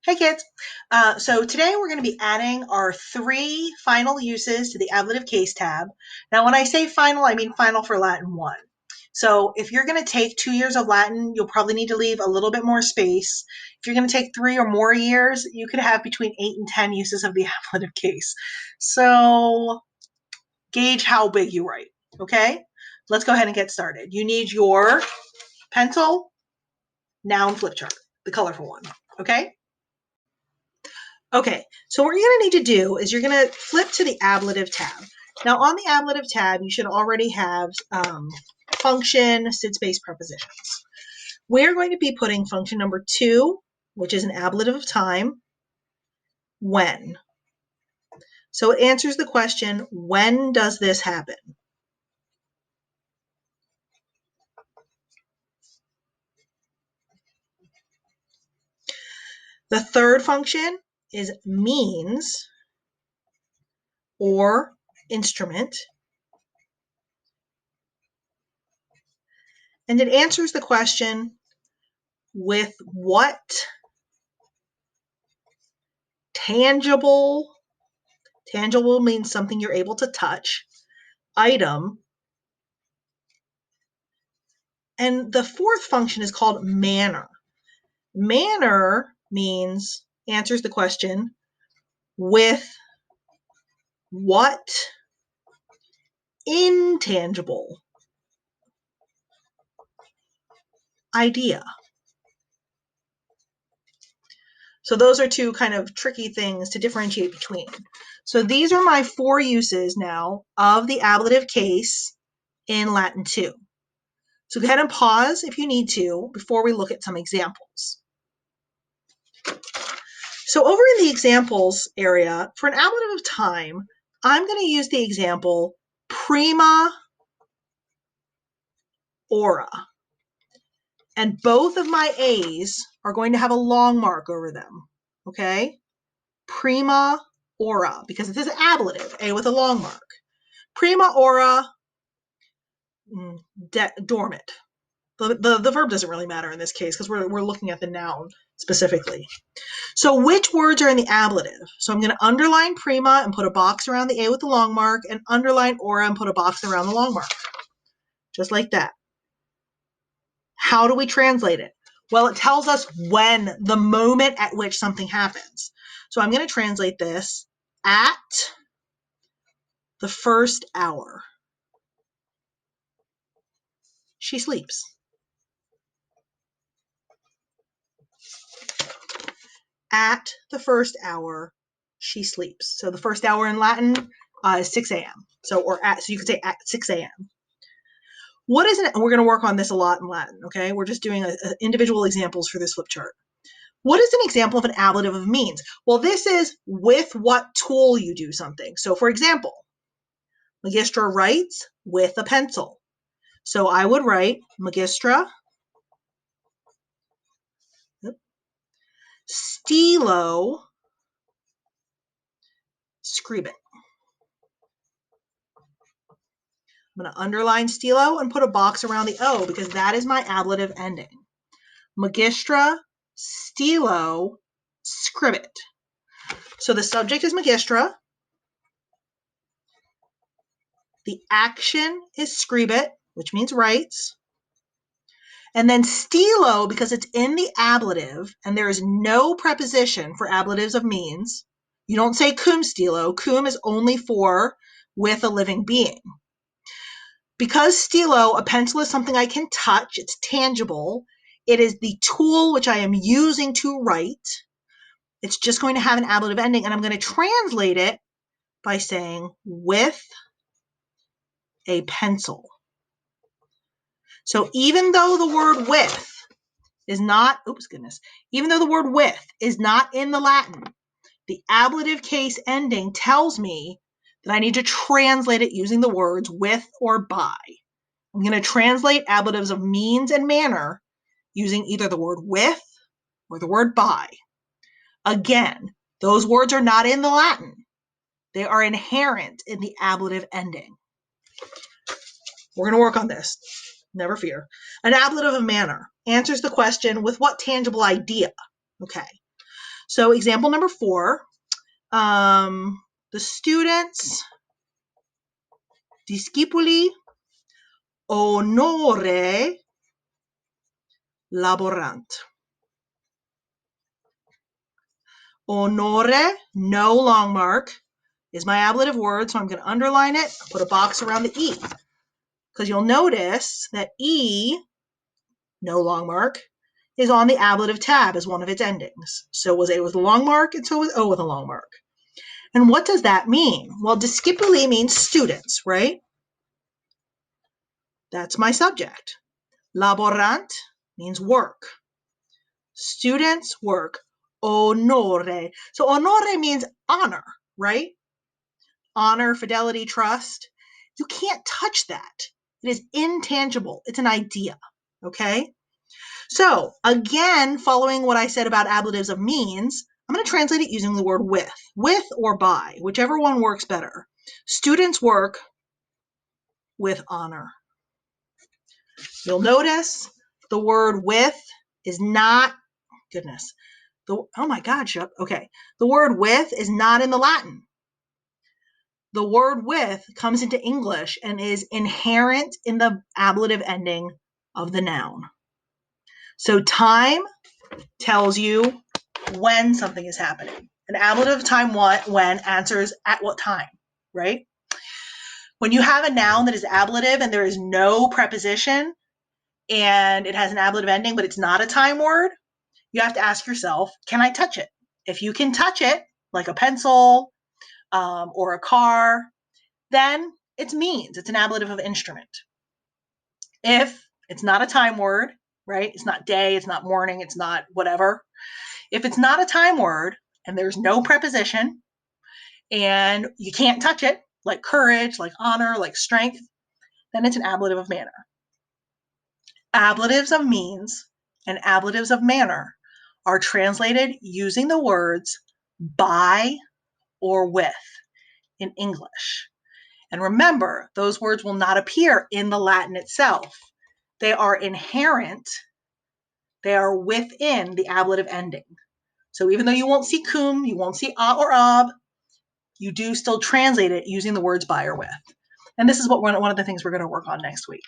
Hey kids. So today we're going to be adding our three final uses to the ablative case tab. Now when I say final, I mean final for Latin 1. So if you're going to take 2 years of Latin, you'll probably need to leave a little bit more space. If you're going to take 3 or more years, you could have between 8 and 10 uses of the ablative case. So gauge how big you write, okay? Let's go ahead and get started. You need your pencil, noun flip chart, the colorful one, okay? Okay, so what you're going to need to do is you're going to flip to the ablative tab. Now on the ablative tab, you should already have function, sid-space prepositions. We're going to be putting function number 2, which is an ablative of time, when. So it answers the question, when does this happen? The third function is means or instrument. And it answers the question, with what tangible means something you're able to touch, item. And the fourth function is called manner. Manner answers the question, with what intangible idea. So those are two kind of tricky things to differentiate between. So these are my 4 uses now of the ablative case in Latin 2. So go ahead and pause if you need to before we look at some examples. So over in the examples area, for an ablative of time, I'm going to use the example prima ora. And both of my A's are going to have a long mark over them, okay? Prima ora, because this is ablative, A with a long mark. Prima ora dormit. The verb doesn't really matter in this case because we're looking at the noun specifically. So which words are in the ablative? So I'm going to underline prima and put a box around the A with the long mark, and underline ora and put a box around the long mark. Just like that. How do we translate it? Well, it tells us when, the moment at which something happens. So I'm going to translate this at the first hour. She sleeps. At the first hour, she sleeps. So the first hour in Latin is 6 a.m. So you could say at 6 a.m. What is it? And we're going to work on this a lot in Latin, okay? We're just doing individual examples for this flip chart. What is an example of an ablative of means? Well, this is with what tool you do something. So for example, Magistra writes with a pencil. So I would write Magistra stilo scribit. I'm going to underline stilo and put a box around the O because that is my ablative ending. Magistra stilo scribit. So the subject is Magistra. The action is scribit, which means writes. And then stilo, because it's in the ablative and there is no preposition for ablatives of means. You don't say cum stilo. Cum is only for with a living being. Because stilo, a pencil is something I can touch, it's tangible. It is the tool which I am using to write. It's just going to have an ablative ending, and I'm going to translate it by saying with a pencil. So even though the word with is not, even though the word with is not in the Latin, the ablative case ending tells me that I need to translate it using the words with or by. I'm going to translate ablatives of means and manner using either the word with or the word by. Again, those words are not in the Latin. They are inherent in the ablative ending. We're going to work on this. Never fear. An ablative of manner answers the question, with what tangible idea? Okay. So example number 4, the students discipuli onore laborant. Onore, no long mark, is my ablative word, so I'm going to underline it, put a box around the E. Because you'll notice that E, no long mark, is on the ablative tab as one of its endings. So was A with a long mark, and so was O with a long mark. And what does that mean? Well, discipuli means students, right? That's my subject. Laborant means work. Students work. Onore. So onore means honor, right? Honor, fidelity, trust. You can't touch that. It is intangible. It's an idea, okay? So again, following what I said about ablatives of means, I'm going to translate it using the word with or by, whichever one works better. Students work with honor. You'll notice the word with is not, goodness, oh my God, Shep. Okay. The word with is not in the Latin. The word with comes into English and is inherent in the ablative ending of the noun. So time tells you when something is happening. An ablative time when answers at what time, right? When you have a noun that is ablative and there is no preposition and it has an ablative ending, but it's not a time word, you have to ask yourself, can I touch it? If you can touch it, like a pencil or a car, then it's means. It's an ablative of instrument. If it's not a time word, right? It's not day, it's not morning, it's not whatever. If it's not a time word and there's no preposition and you can't touch it, like courage, like honor, like strength, then it's an ablative of manner. Ablatives of means and ablatives of manner are translated using the words by or with in English. And remember, those words will not appear in the Latin itself. They are inherent, they are within the ablative ending. So even though you won't see cum, you won't see a or ob, you do still translate it using the words by or with. And this is what one of the things we're going to work on next week.